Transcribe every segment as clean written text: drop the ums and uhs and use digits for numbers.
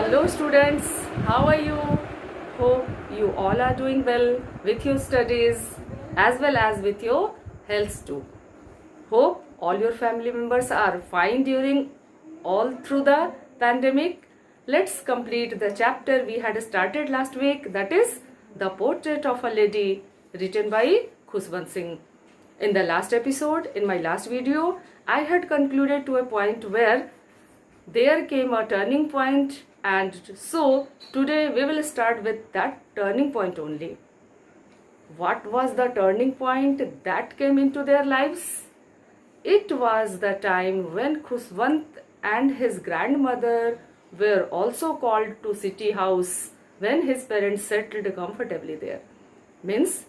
Hello students, how are you? Hope you all are doing well with your studies as well as with your health too. Hope all your family members are fine during all through the pandemic. Let's complete the chapter we had started last week, that is The Portrait of a Lady, written by Khushwant Singh. In the last episode, in my last video, I had concluded to a point where there came a turning point, and so today we will start with that turning point only. What was the turning point that came into their lives? It was the time when Khushwant and his grandmother were also called to city house when his parents settled comfortably there. Means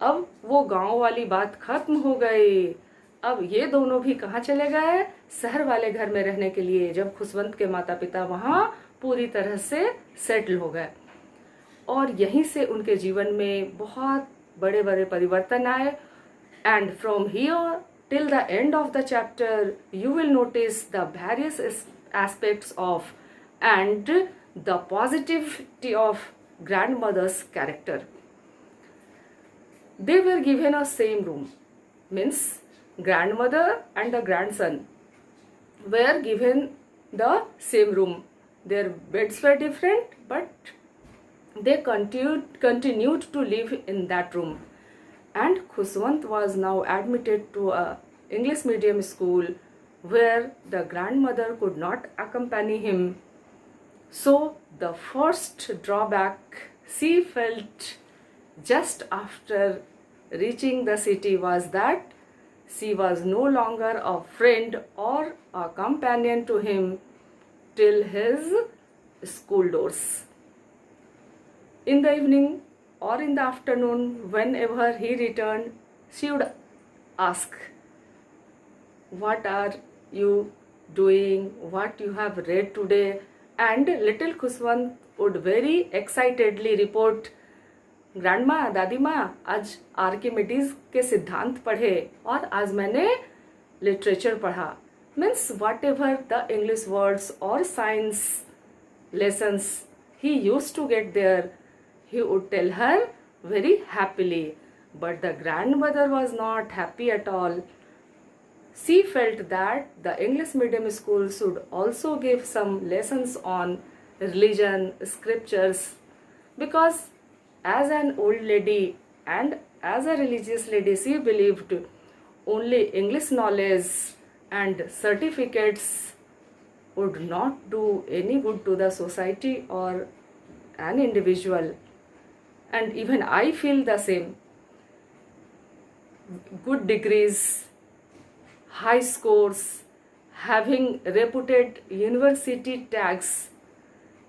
अब वो गांव वाली बात खत्म हो गई. अब ये दोनों भी कहाँ चले गए? शहर वाले घर में रहने के लिए, जब खुशवंत के माता पिता वहाँ पूरी तरह से सेटल हो गए. और यहीं से उनके जीवन में बहुत बड़े बड़े परिवर्तन आए. And from here till the end of the chapter you will notice the various aspects of and the positivity of grandmother's character. They were given a same room, means grandmother and the grandson were given the same room. Their beds were different, but they continued to live in that room. And Khushwant was now admitted to a English medium school where the grandmother could not accompany him. So the first drawback she felt just after reaching the city was that she was no longer a friend or a companion to him till his school doors. In the evening or in the afternoon, whenever he returned, she would ask, "What are you doing? What you have read today?" And little Khushwant would very excitedly report, "grandma, दादी माँ, आज Archimedes के सिद्धांत पढ़े और आज मैंने literature पढ़ा." Means whatever the English words और साइंस लेसन्स ही use to get there, he would tell her very happily. But the grandmother was not happy at all. She felt that the English medium school should also give some lessons on religion, scriptures, because as an old lady and as a religious lady, she believed only English knowledge and certificates would not do any good to the society or an individual. And even I feel the same. Good degrees, high scores, having reputed university tags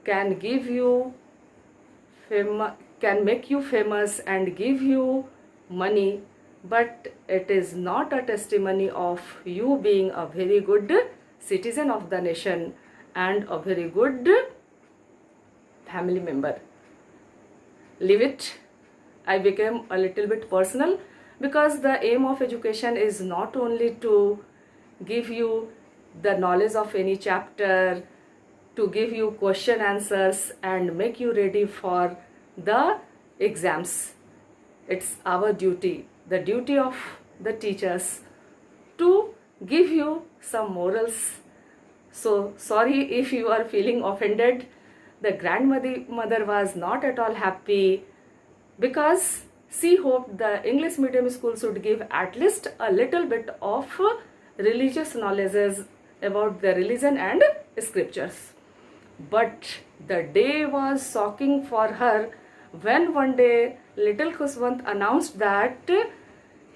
can give you can make you famous and give you money, but it is not a testimony of you being a very good citizen of the nation and a very good family member. Leave it. I became a little bit personal because the aim of education is not only to give you the knowledge of any chapter, to give you question answers and make you ready for the exams. It's our duty, the duty of the teachers, to give you some morals. So sorry if you are feeling offended. The grandmother was not at all happy because she hoped the English medium school should give at least a little bit of religious knowledge about the religion and scriptures. But the day was shocking for her when one day little Khushwant announced that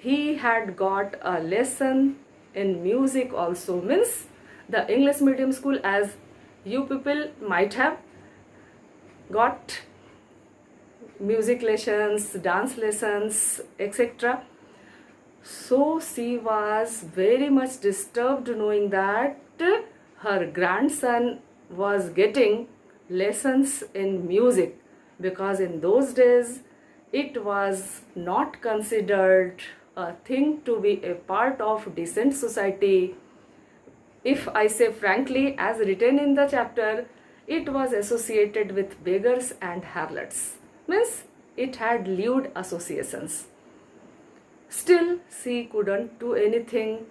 he had got a lesson in music also. Means the English medium school, as you people might have got music lessons, dance lessons, etc. So she was very much disturbed knowing that her grandson was getting lessons in music, because in those days it was not considered a thing to be a part of decent society. If I say frankly, as written in the chapter, it was associated with beggars and harlots. Means it had lewd associations. Still, she couldn't do anything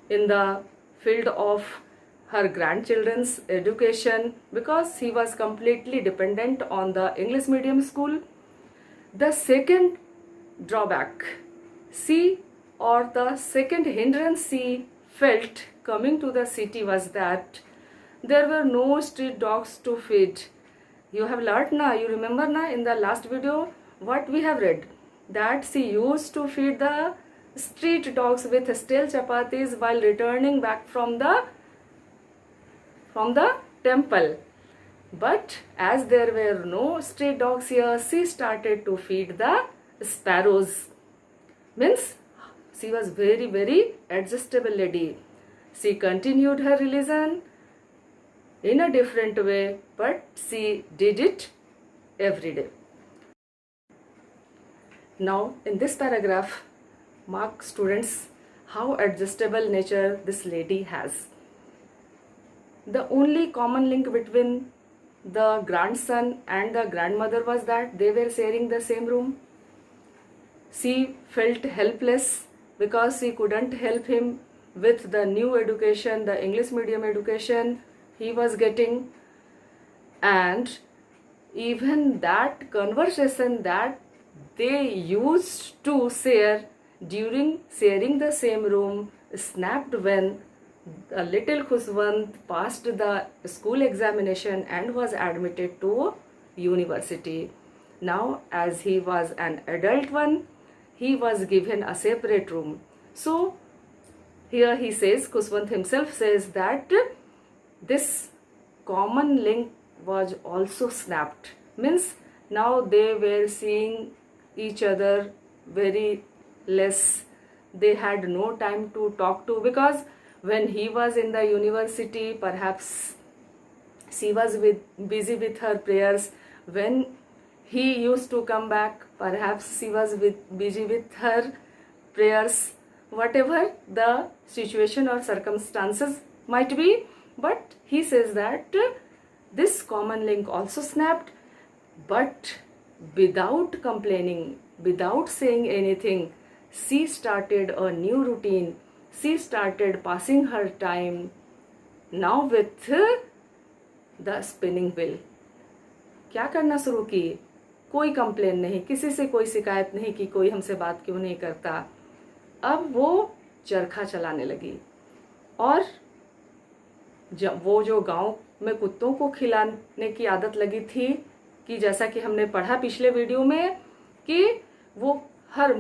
in the field of her grandchildren's education because he was completely dependent on the English medium school. The second drawback or the second hindrance she felt coming to the city was that there were no street dogs to feed. You have learnt na, you remember na, in the last video what we have read, that she used to feed the street dogs with stale chapatis while returning back from the temple. But as there were no street dogs here, she started to feed the sparrows. Means she was very, very adjustable lady. She continued her religion in a different way, but she did it every day. Now, in this paragraph, mark students how adjustable nature this lady has. The only common link between the grandson and the grandmother was that they were sharing the same room. She felt helpless because she couldn't help him with the new education, the English medium education he was getting. And even that conversation that they used to share during sharing the same room snapped when a little Khushwant passed the school examination and was admitted to university. Now, as he was an adult one, he was given a separate room. So, here he says, Khushwant himself says that this common link was also snapped. Means now they were seeing each other very less. They had no time to talk to, because when he was in the university, perhaps she was busy with her prayers. When he used to come back, perhaps she was busy with her prayers. Whatever the situation or circumstances might be, but he says that this common link also snapped, but without complaining, without saying anything, she started a new routine. She started passing her time now with the spinning wheel. क्या करना शुरू की? कोई complain नहीं, किसी से कोई शिकायत नहीं कि कोई हमसे बात क्यों नहीं करता. अब वो चरखा चलाने लगी. और जब वो जो गांव में कुत्तों को खिलाने की आदत लगी थी, कि जैसा कि हमने पढ़ा पिछले वीडियो में कि वो हर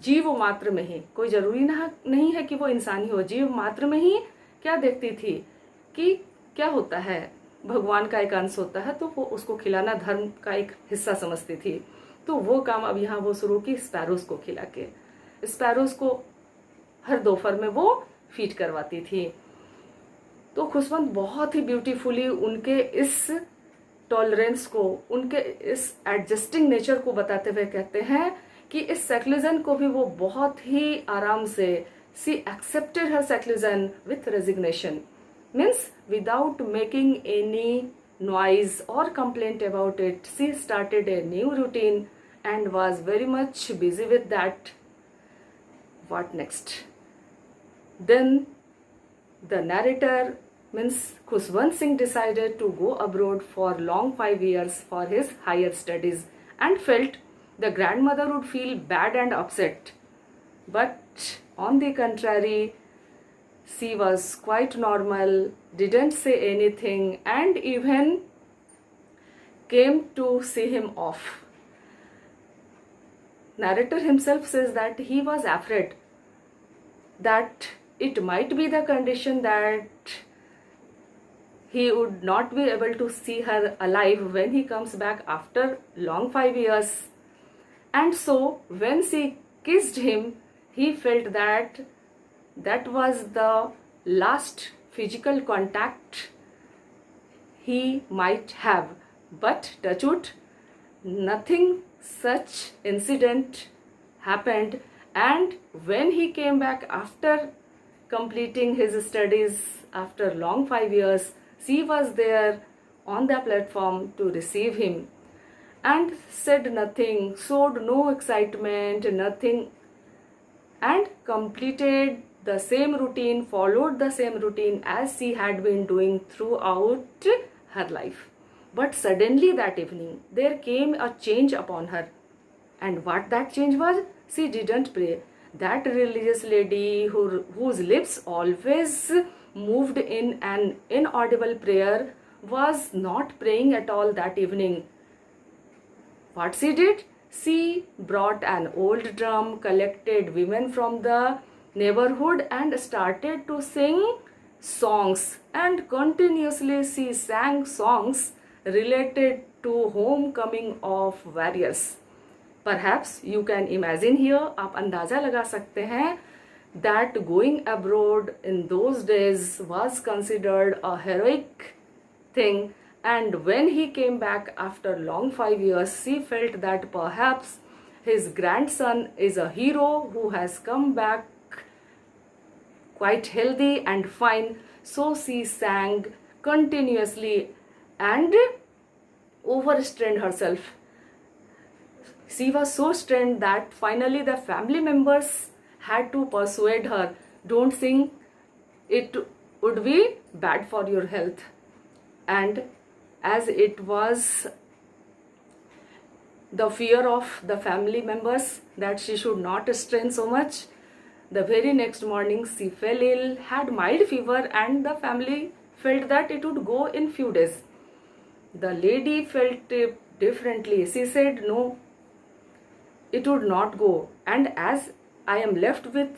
जीव मात्र में ही, कोई जरूरी नहीं है कि वो इंसान ही हो, जीव मात्र में ही क्या देखती थी कि क्या होता है, भगवान का एक अंश होता है, तो वो उसको खिलाना धर्म का एक हिस्सा समझती थी. तो वो काम अब यहाँ वो शुरू की स्पैरोज को खिला के. स्पैरोज को हर दोपहर में वो फीड करवाती थी. तो खुशवंत बहुत ही ब्यूटीफुली उनके इस टॉलरेंस को, उनके इस एडजस्टिंग नेचर को बताते हुए कहते हैं कि इस सेक्युलरिज्म को भी वो बहुत ही आराम से, she accepted her secularism with resignation. Means without making any noise or complaint about it, she started a new routine and was very much busy with that. What next? Then the narrator, means Khushwant Singh, decided to go abroad for long 5 years for his higher studies and felt the grandmother would feel bad and upset. But on the contrary, she was quite normal, didn't say anything, and even came to see him off. Narrator himself says that he was afraid that it might be the condition that he would not be able to see her alive when he comes back after long 5 years. And so when she kissed him, he felt that that was the last physical contact he might have. But touch wood, nothing such incident happened. And when he came back after completing his studies after long 5 years, She was there on the platform to receive him and said nothing, showed no excitement, nothing, and completed the same routine, followed the same routine as she had been doing throughout her life. But suddenly that evening, there came a change upon her. And what that change was? She didn't pray. That religious lady whose lips always moved in an inaudible prayer was not praying at all that evening. What she did? She brought an old drum, collected women from the neighborhood and started to sing songs. And continuously she sang songs related to homecoming of warriors. Perhaps you can imagine here, आप अंदाज़ा लगा सकते हैं that going abroad in those days was considered a heroic thing, and when he came back after long 5 years, she felt that perhaps his grandson is a hero who has come back quite healthy and fine. So she sang continuously and overstrained herself. She was so strained that finally the family members had to persuade her, don't sing, it would be bad for your health. And as it was the fear of the family members that she should not strain so much, the very next morning she fell ill, had mild fever, and the family felt that it would go in few days. The lady felt it differently. She said, no, it would not go, and as I am left with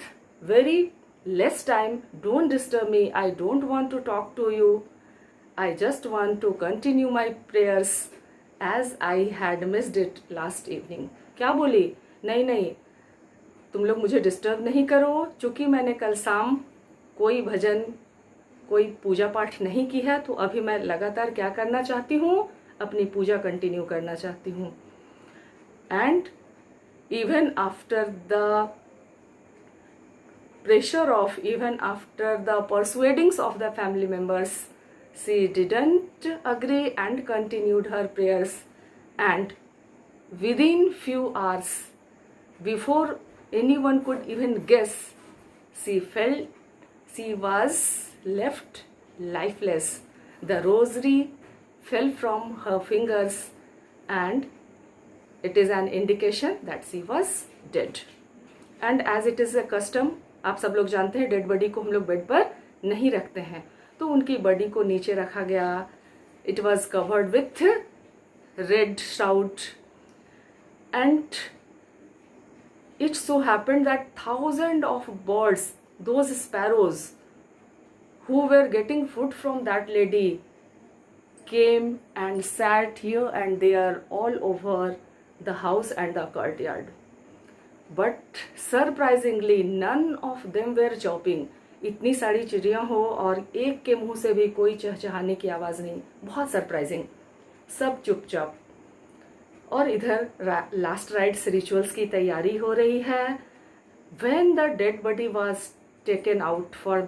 very less time, don't disturb me. I don't want to talk to you. I just want to continue my prayers as I had missed it last evening. क्या बोली? नहीं नहीं, तुम लोग मुझे disturb नहीं करो, चूँकि मैंने कल शाम कोई भजन, कोई पूजा पाठ नहीं की है, तो अभी मैं लगातार क्या करना चाहती हूँ? अपनी पूजा कंटिन्यू करना चाहती हूँ. And even after the pressure of, even after the persuadings of the family members, she didn't agree and continued her prayers. And within few hours, before anyone could even guess, she felt she was left lifeless. The rosary fell from her fingers and it is an indication that she was dead. And as it is a custom, आप सब लोग जानते हैं dead body को हम लोग bed पर नहीं रखते हैं, तो उनकी बॉडी को नीचे रखा गया. It was covered with red shout and it so happened that thousands of birds, those sparrows who were getting food from that lady, came and sat here and there all over the house and the courtyard. But surprisingly, none of them were chirping. इतनी सारी चिड़ियाँ हो और एक के मुंह से भी कोई चहचहाने की आवाज़ नहीं. बहुत सरप्राइजिंग. सब चुपचाप. और इधर लास्ट राइट्स रिचुअल्स की तैयारी हो रही है. When the dead body was taken out for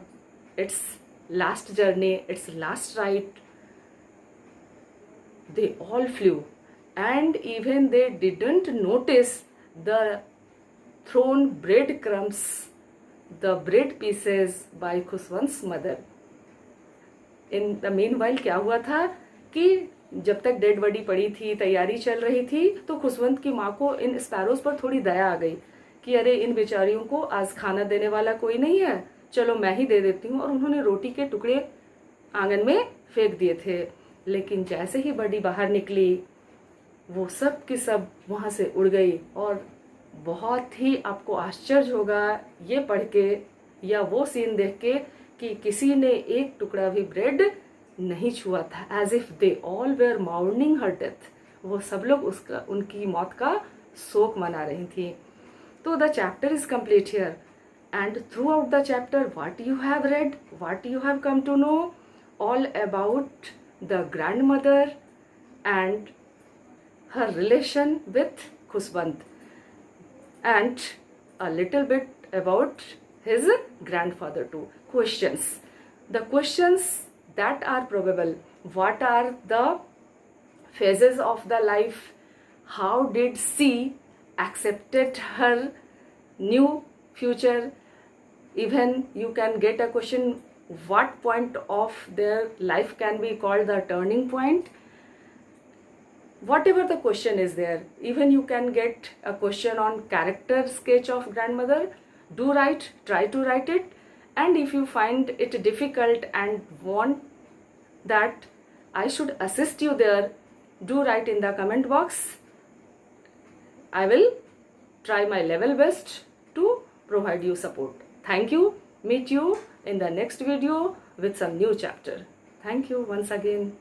its last journey, its last rite, they all flew, and even they didn't notice the thrown breadcrumbs, the bread pieces by खुशवंत's mother. In the meanwhile क्या हुआ था कि जब तक dead body पड़ी थी, तैयारी चल रही थी, तो खुशवंत की माँ को इन स्पैरोज पर थोड़ी दया आ गई कि अरे इन बेचारियों को आज खाना देने वाला कोई नहीं है, चलो मैं ही दे देती हूँ. और उन्होंने रोटी के टुकड़े आंगन में फेंक दिए थे. लेकिन जैसे ही बॉडी बाहर निकली, वो सब की सब वहाँ से उड़ गई. और बहुत ही आपको आश्चर्य होगा ये पढ़ के या वो सीन देख के कि किसी ने एक टुकड़ा भी ब्रेड नहीं छुआ था. As if they all were mourning her death. वो सब लोग उसका, उनकी मौत का शोक मना रही थी. तो the chapter is complete here, and throughout the chapter what you have read, what you have come to know all about the grand mother and her relation with Khushwant, and a little bit about his grandfather too. Questions. The questions that are probable. What are the phases of the life? How did she accepted her new future? Even you can get a question, what point of their life can be called the turning point? Whatever the question is there, even you can get a question on character sketch of grandmother. Do write, try to write it. And if you find it difficult and want that I should assist you there, do write in the comment box. I will try my level best to provide you support. Thank you. Meet you in the next video with some new chapter. Thank you once again.